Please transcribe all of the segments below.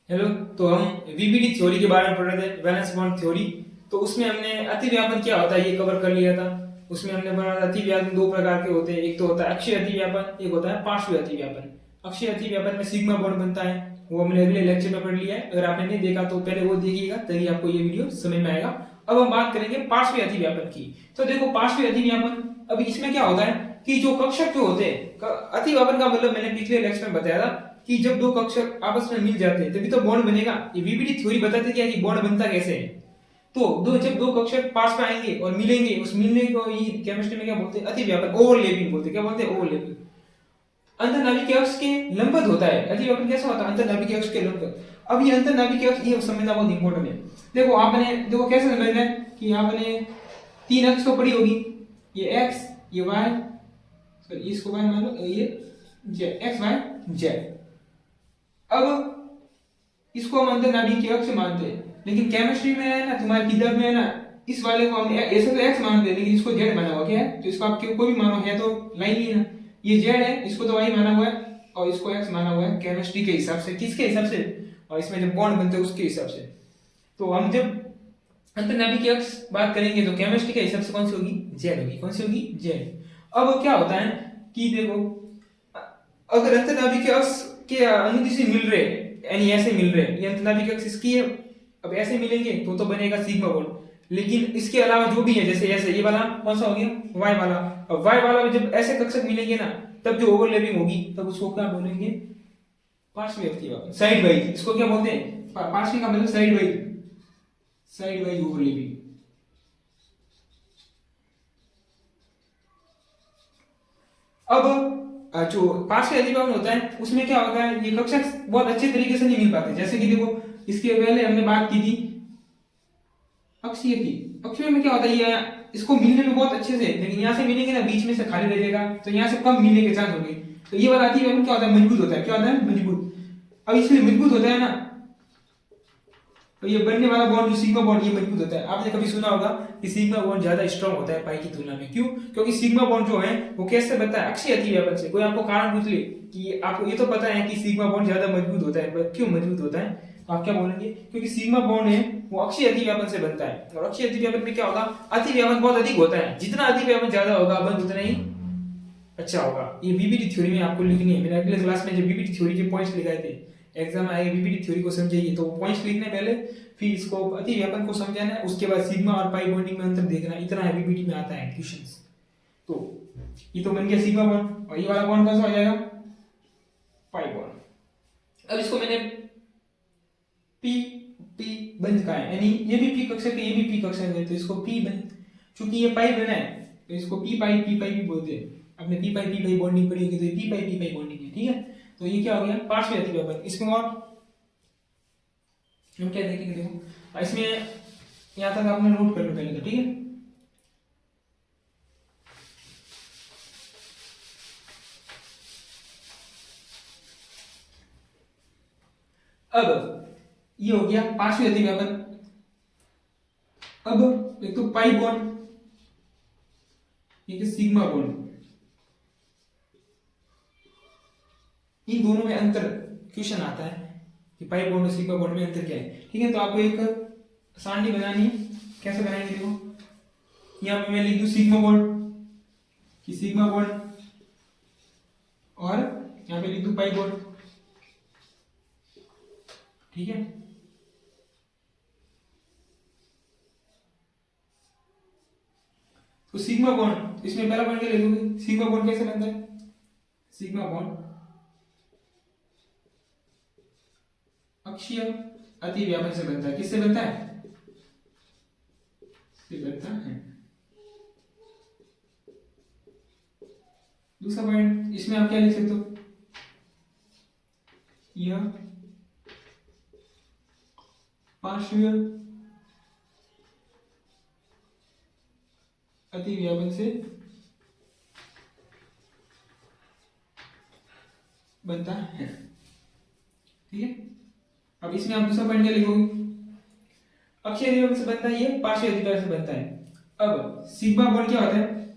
Hello. तो हम VBD theory के बारे में पढ़ रहे थे, वैलेंस बॉन्ड थ्योरी। तो उसमें हमने अतिव्यापन क्या होता है ये कवर कर लिया था। उसमें हमने पढ़ा था अतिव्यापन दो प्रकार के होते हैं, एक तो होता है अक्षीय अतिव्यापन, एक होता है पार्श्व अतिव्यापन। अक्षीय अतिव्यापन में सिग्मा बॉन्ड बनता है, वो हमने अगले लेक्चर में पढ़ लिया है। अगर आपने नहीं देखा तो पहले वो देखिएगा, तभी आपको ये वीडियो समझ में आएगा। अब हम बात करेंगे पार्श्व अतिव्यापन की। तो देखो पार्श्व अतिव्यापन, अभी इसमें क्या होता है कि जो कक्षक जो होते हैं, अतिव्यापन का मतलब मैंने पिछले लेक्चर में बताया था कि जब दो कक्षक आपस में मिल जाते हैं तभी तो बॉन्ड बनेगा। ये वीबीडी थ्योरी बताती क्या कि बॉन्ड बनता कैसे है। तो जब दो कक्षक पास में आएंगे और मिलेंगे, उस मिलने को ये केमिस्ट्री में क्या बोलते हैं, अतिव्यापन, ओवरलैपिंग बोलते हैं। क्या बोलते हैं? ओवरलैपिंग। अंतर्नाभिकीय अक्ष के लंबवत होता है अतिव्यापन। कैसा होता है? अंतर्नाभिकीय अक्ष के लंबवत। अब ये अंतर्नाभिकीय अक्ष ये समझना बहुत इंपॉर्टेंट है। देखो आपने देखो कैसे समझना है कि आपने तीन अक्ष तो पढ़ी होगी, ये एक्स, ये वाई, सॉरी इसको वाई मान लो, ये जेड, एक्स वाई जेड। अब इसको हम अंतर्नाभिकीय अक्ष मानते हैं, लेकिन केमिस्ट्री में है ना, तुम्हारी किताब में है ना, इस वाले को हम ऐसे तो एक्स मानते हैं लेकिन इसको जेड माना हुआ। क्या है? तो इसको आप कोई भी मानो, है तो लाइन ही है ना। ये जेड है, इसको तो वाई माना हुआ है और इसको एक्स माना हुआ है केमिस्ट्री के हिसाब से। किसके हिसाब से? और इसमें जब बॉन्ड बनते हैं उसके हिसाब से। तो हम जब अंतर्नाभिकीय अक्ष बात करेंगे तो केमिस्ट्री के हिसाब से कौन सी होगी? जेड होगी। कौन सी होगी? जेड। अब क्या होता है कि देखो, अगर अंतर्नाभिकीय अक्ष के अनुदिश मिल रहे, यानी ऐसे मिल रहे, ये अंतर्नाभिकीय अक्ष इसकी है। अब ऐसे मिलेंगे तो बनेगा सिग्मा बॉन्ड। लेकिन इसके अलावा जो भी है, जैसे ऐसे ये वाला कौन सा हो गया? वाई वाला। अब वाई वाला में जब ऐसे कक्षक मिलेंगे ना, तब जो ओवरलैपिंग होगी तब उसको क्या बोलेंगे? पार्श्व अतिव्यापन, साइड वाइज। इसको क्या बोलते हैं? पार्श्व का मतलब side wise, side wise overlapping. अब जो पार्श्व अतिव्यापन होता है उसमें क्या होता है, ये कक्षक बहुत अच्छे तरीके से नहीं मिल पाते। जैसे कि देखो, इसके पहले हमने बात की थी अक्षीय की। अक्षीय में क्या होता है, ये इसको मिलने में बहुत अच्छे से, लेकिन यहाँ से मिलेंगे ना, बीच में से खाली रह जाएगा, तो यहाँ से कम मिलने के चांस होंगे। तो ये वाला अतिव्यापन क्या होता है? मजबूत होता है। क्या होता है? मजबूत। अब इसमें मजबूत होता है ना, तो ये बनने वाला बॉन्ड जो सिग्मा बॉन्ड, ये मजबूत होता है। आपने कभी सुना होगा कि सिग्मा बॉन्ड ज्यादा स्ट्रांग होता है पाई की तुलना में। क्यों? क्योंकि सिग्मा बॉन्ड जो है वो कैसे बनता है? अक्षीय अतिव्यापन से। कोई आपको कारण पूछ ले कि आपको ये तो पता है कि सिग्मा बॉन्ड ज्यादा मजबूत होता है, क्यों मजबूत होता है, तो आप क्या बोलेंगे? क्योंकि सिग्मा बॉन्ड है वो अक्षीय अतिव्यापन से बनता है। और अक्षीय अतिव्यापन में क्या होगा? अतिव्यापन बहुत अधिक होता है। जितना अतिव्यापन ज्यादा होगा बंद उतना ही अच्छा होगा। ये बीबीडी थ्योरी में आपको लिखनी है। मैंने अगले क्लास में जब बीबीडी थ्योरी के पॉइंट्स लिखाए थे, एग्जाम में आए बीबीडी थ्योरी को समझिए, तो पॉइंट्स लिखने पहले, फिर इसको अतिव्यापन को समझाना है, उसके बाद सिग्मा और पाई बॉन्डिंग में अंतर देखना। इतना है बीबीडी में आता है क्वेश्चंस। तो ये तो बन गया सिग्मा बॉन्ड, और ये वाला बॉन्ड कौन सा हो जाएगा? Pi bond. अब इसको मैंने पी पी बंद कहा है, यानी ये भी पी कक्षक है, ये भी पी कक्षक है, तो इसको पी बंद। चूंकि ये पाई बना है तो इसको पी पाई भी बोलते हैं। आपने पी पाई बॉन्डिंग पढ़ी होगी, तो ये पी पाई बॉन्डिंग है। ठीक है, तो ये क्या हो गया? पार्श्व अतिव्यापन। इसमें और हम क्या देखेंगे? देखो इसमें यहां तक आपने नोट कर लो पहले तो। ठीक है, अब ये हो गया पार्श्व अतिव्यापन। अब एक तो पाई बॉन्ड, एक सिग्मा बॉन्ड, इन दोनों में अंतर क्वेश्चन आता है कि पाई बॉन्ड और सिग्मा बॉन्ड में अंतर क्या है। ठीक है, तो आपको एक सारणी बनानी है। कैसे बनाएंगे? देखो यहां पे मैं लिख दूं सिग्मा बॉन्ड, कि सिग्मा बॉन्ड, और यहां पे लिख दूं पाई बॉन्ड। ठीक है, तो सिग्मा बॉन्ड, इसमें पहला पॉइंट क्या लिखोगे? सिग्मा बॉन्ड कैसे बनता है? सिग्मा बॉन्ड अक्षीय अतिव्यापन से बनता है। किससे बनता है? से बनता है। दूसरा पॉइंट इसमें आप क्या लिख सकते हो? यह पार्श्व अतिव्यापन से बनता है। ठीक है, अब इसमें आप दूसरा पॉइंट क्या लिखोगे? अक्षीय अतिव्यापन से बनता है, ये पार्श्व अतिव्यापन से बनता है। अब सिग्मा बॉन्ड क्या होता है?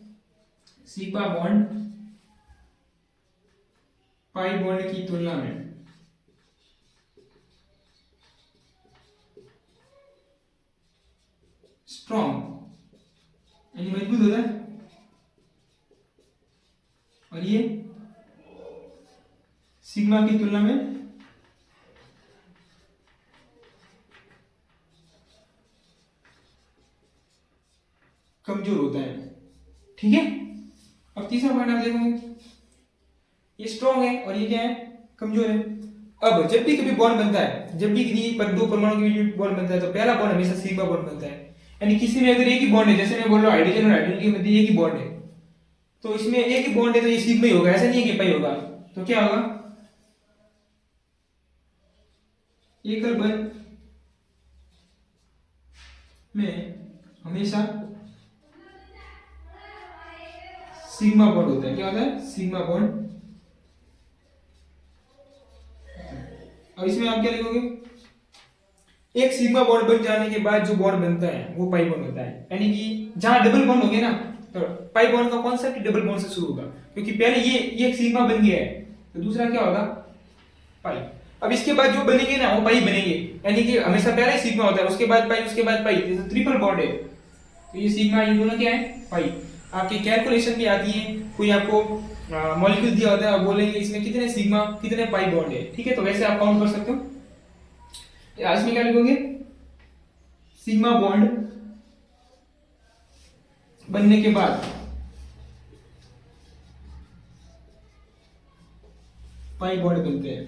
सिग्मा बॉन्ड पाई बॉन्ड की तुलना में स्ट्रॉन्ग यानी मजबूत होता है, और ये सिग्मा की तुलना में कमजोर होता है। ठीक है, अब तीसरा पॉइंट आप देखोगे, ये स्ट्रॉन्ग है और ये क्या है, कमजोर है। अब जब भी कभी बॉन्ड बनता है, जब भी किसी पर दो परमाणु के बीच बॉन्ड बनता है, तो पहला बॉन्ड हमेशा सिग्मा बॉन्ड बनता है। यानी किसी में अगर एक ही बॉन्ड है, जैसे मैं बोल रहा हूँ हाइड्रोजन और हाइड्रोजन के मध्य एक ही बॉन्ड है, तो इसमें एक ही बॉन्ड है तो ये सिग्मा ही होगा, ऐसा नहीं है कि पाई होगा। तो क्या होगा, एकल बंध में हमेशा सिग्मा बॉन्ड होता है। क्या होता है, सिग्मा बॉन्ड। अब इसमें आप क्या लिखोगे, एक सिग्मा बॉन्ड बन जाने के बाद जो बॉन्ड बनता है वो पाई बॉन्ड होता है। यानी कि जहां डबल बॉन्ड हो गया ना, तो पाई बॉन्ड का कॉन्सेप्ट डबल बॉन्ड से शुरू होगा, क्योंकि पहले ये एक सिग्मा बन गया है, तो दूसरा क्या होगा, पाई। अब इसके बाद जो बनेंगे ना वो पाई बनेंगे, यानी कि हमेशा पहले सिग्मा होता है, उसके बाद पाई, उसके बाद पाई, जैसे ट्रिपल बॉन्ड है, तो ये सिग्मा, ये दोनों क्या है, पाई। आपकी कैलकुलेशन भी आती है, कोई आपको मॉलिक्यूल दिया होता है और बोलेंगे इसमें कितने सिग्मा कितने पाई बॉन्ड है, ठीक है, तो वैसे आप काउंट कर सकते हो। इसमें क्या लिखोगे, सिग्मा बॉन्ड बनने के बाद पाई बॉन्ड बनते हैं।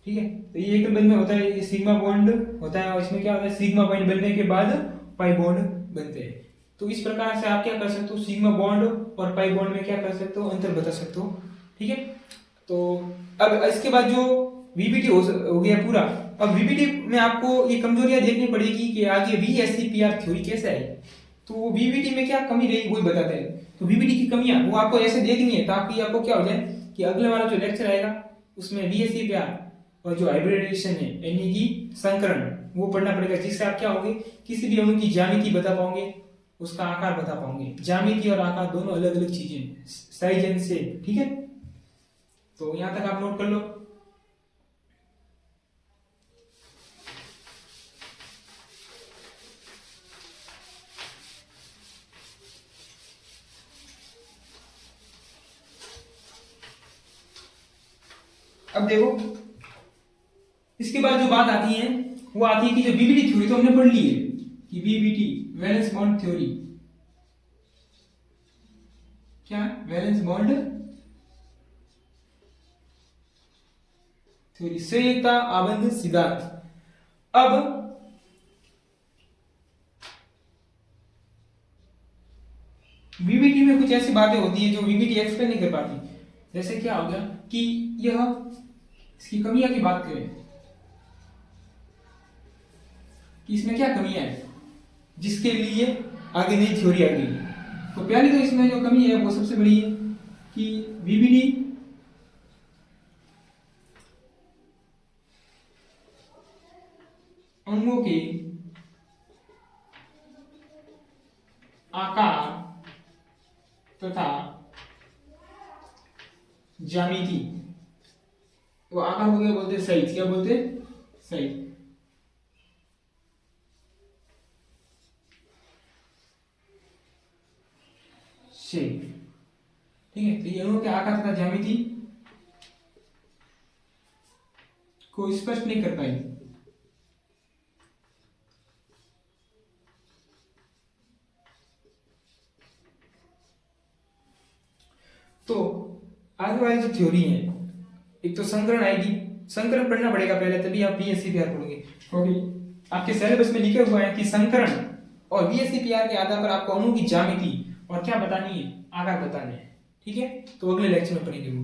ठीक है, तो ये एकल बंध में होता है, ये सिग्मा बॉन्ड होता है, और इसमें क्या होता है, सिग्मा बॉन्ड बनने के बाद पाई बॉन्ड बनते हैं। तो इस प्रकार से आप क्या कर सकते हो, सिग्मा बॉन्ड और पाई बॉन्ड में क्या कर सकते हो, अंतर बता सकते हो। ठीक है, तो अब इसके बाद जो वीबीटी हो गया पूरा। अब वीबीटी में आपको ये कमजोरियां देखनी पड़ेगी कि आगे वीएससीपीआर थ्योरी कैसे आई, तो वीबीटी में क्या कमी रही वही बताते हैं। तो वीबीटी की कमियां वो आपको ऐसे दे देंगे ताकि आपको क्या हो जाए कि अगले वाला जो लेक्चर आएगा उसमें वीएससीपीआर और जो हाइब्रिडाइजेशन है यानी कि संकरण वो पढ़ना पड़ेगा, जिससे आप क्या होंगे, किसी भी अणु की ज्यामिति बता पाओगे, उसका आकार बता पाओगे। ज्यामिति और आकार दोनों अलग अलग चीजें, साइज एंड शेप। ठीक है, तो यहां तक आप नोट कर लो। अब देखो, इसके बाद जो बात आती है वो आती है कि जो वीबीटी थ्योरी तो हमने पढ़ ली है कि वीबीटी वैलेंस बॉन्ड थ्योरी, क्या वैलेंस बॉन्ड थ्योरी, संयुक्ता आबंध सिद्धांत। अब वीबीटी में कुछ ऐसी बातें होती है जो वीबीटी एक्सप्लेन नहीं कर पाती। जैसे क्या हो गया कि यह इसकी कमियां की बात करें कि इसमें क्या कमियां है जिसके लिए आगे नई थ्योरी आ गई। तो पहले तो इसमें जो कमी है वो सबसे बड़ी है कि वीबीडी अणुओं के आकार तथा ज्यामिति, वो आकार को क्या बोलते हैं, साइज। क्या बोलते हैं, साइज। ठीक है, तो ये अणुओं के आकार तथा ज्यामिति को स्पष्ट नहीं कर पाई। तो आगे वाली जो थ्योरी है, एक तो संकरण आएगी, संकरण पढ़ना पड़ेगा पहले, तभी आप वीएससीपीआर पढ़ोगे, क्योंकि आपके सिलेबस में लिखा हुआ है कि संकरण और वीएससीपीआर के आधार पर आपको अणु की ज्यामिति और क्या बतानी है, आकार बताने हैं। ठीक है, तो अगले लेक्चर में पढ़ेंगे वो।